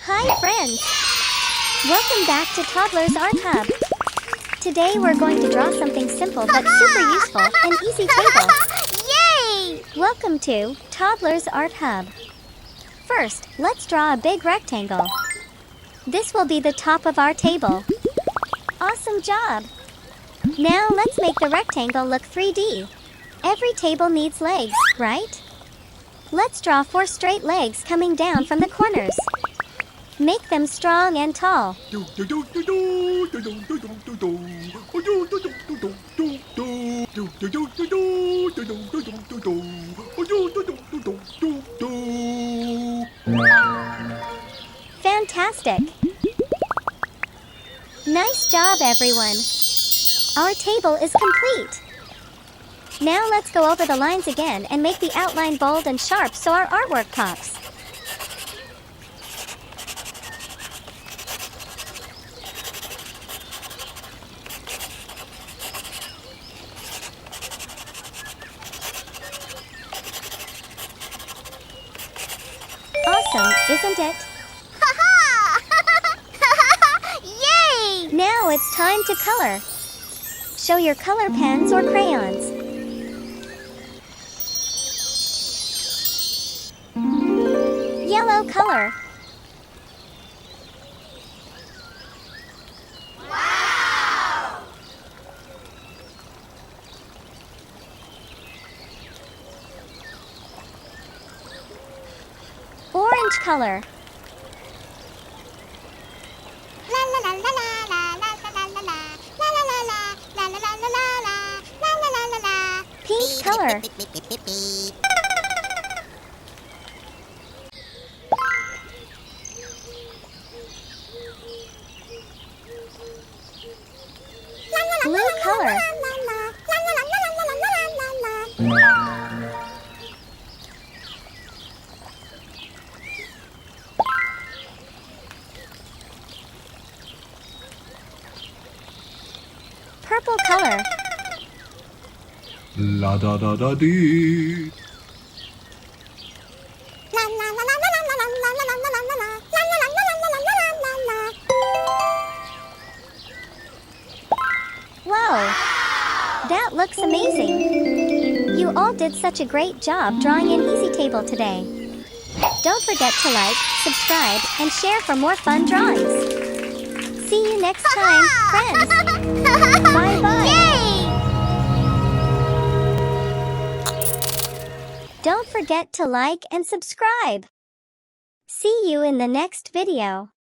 Hi friends! Welcome back to Toddlers Art Hub. Today we're going to draw something simple but super useful, an easy table. Yay! Welcome to Toddlers Art Hub. First, let's draw a big rectangle. This will be the top of our table. Awesome job! Now let's make the rectangle look 3D. Every table needs legs, right? Let's draw 4 straight legs coming down from the corners. Make them strong and tall. Fantastic! Nice job, everyone! Our table is complete. Now let's go over the lines again and make the outline bold and sharp so our artwork pops. Awesome, isn't it? Yay! Now it's time to color. Show your color pens or crayons. Yellow color. Wow! Orange color. Pink color. Blue color. Purple color. La da da da dee. Wow! That looks amazing! You all did such a great job drawing an easy table today. Don't forget to like, subscribe, and share for more fun drawings. See you next time, friends! Bye-bye! Yay! Don't forget to like and subscribe. See you in the next video.